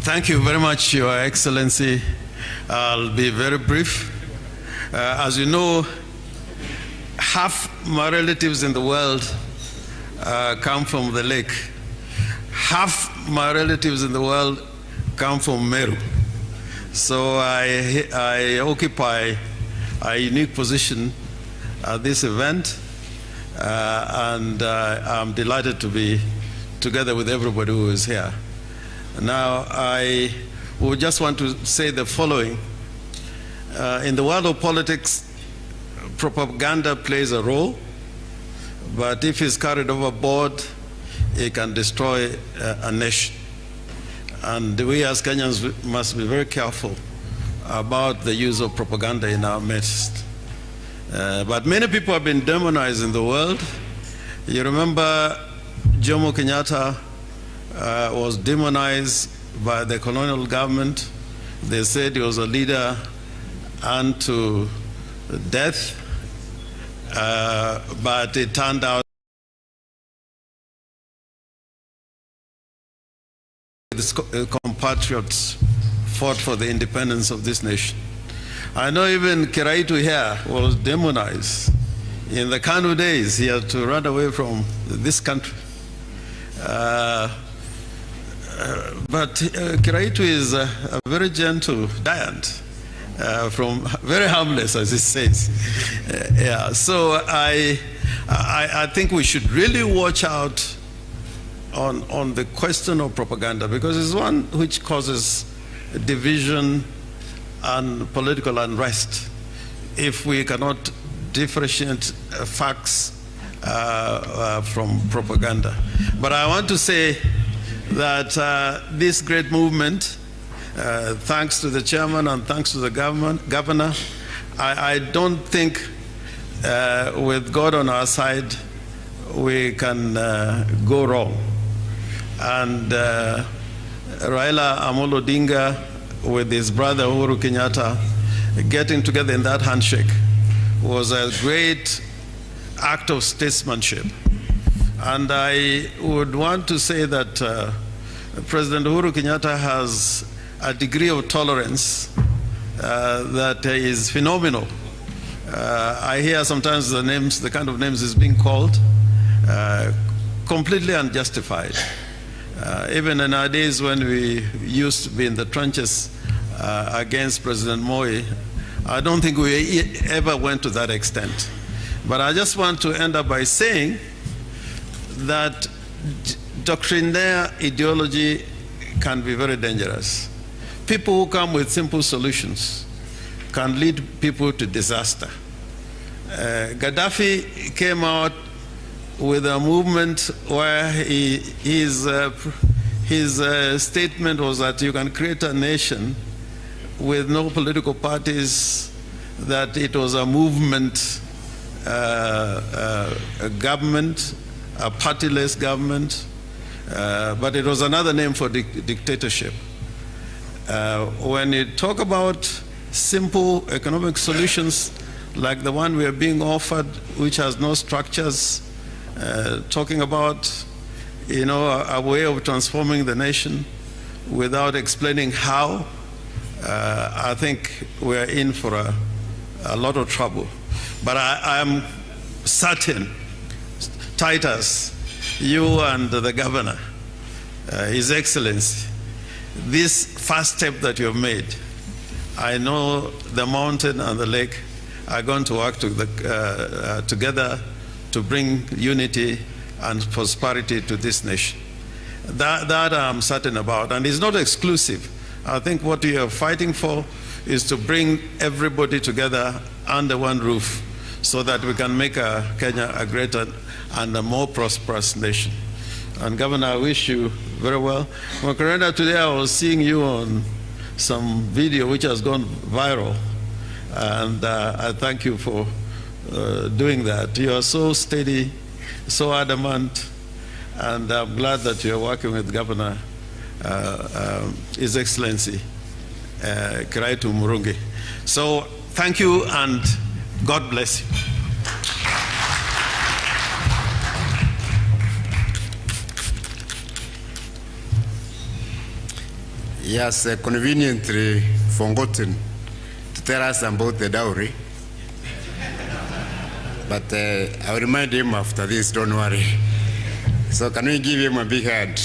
Thank you very much, Your Excellency. I'll be very brief. As you know, half my relatives in the world come from the lake. Half my relatives in the world come from Meru. So I occupy a unique position at this event, and I'm delighted to be together with everybody who is here. Now, I would just want to say the following. In the world of politics, propaganda plays a role, but if it's carried overboard, it can destroy a nation. And we as Kenyans must be very careful about the use of propaganda in our midst. But many people have been demonized in the world. You remember Jomo Kenyatta was demonized by the colonial government. They said he was a leader unto death, but it turned out his compatriots fought for the independence of this nation. I know even Kiraitu here was demonized. In the Kanu days, he had to run away from this country. But Kiraitu is a very gentle giant, very harmless, as it says. Yeah. So I think we should really watch out on the question of propaganda, because it's one which causes division and political unrest if we cannot differentiate facts from propaganda. But I want to say that this great movement, thanks to the chairman and thanks to the governor, I don't think with God on our side we can go wrong. And Raila Amolo Odinga with his brother Uhuru Kenyatta getting together in that handshake was a great act of statesmanship. And I would want to say that President Uhuru Kenyatta has a degree of tolerance that is phenomenal. I hear sometimes the kind of names is being called, completely unjustified. Even in our days when we used to be in the trenches against President Moi, I don't think we ever went to that extent. But I just want to end up by saying that doctrinaire ideology can be very dangerous. People who come with simple solutions can lead people to disaster. Gaddafi came out with a movement where his statement was that you can create a nation with no political parties, that it was a movement, a government, a partyless government, but it was another name for dictatorship. When you talk about simple economic solutions like the one we are being offered, which has no structures, talking about, you know, a way of transforming the nation without explaining how, I think we're in for a lot of trouble. But I'm certain, Titus, you and the governor, His Excellency, this first step that you've made, I know the mountain and the lake are going to work together to bring unity and prosperity to this nation. That I'm certain about, and it's not exclusive. I think what we are fighting for is to bring everybody together under one roof so that we can make Kenya a greater and a more prosperous nation. And Governor, I wish you very well. Makarena, today I was seeing you on some video which has gone viral, and I thank you for doing that. You are so steady, so adamant, and I'm glad that you're working with Governor, His Excellency, Kiraitu Murungi. So thank you and God bless you. He has conveniently forgotten to tell us about the dowry. But I'll remind him after this, don't worry. So can we give him a big hand?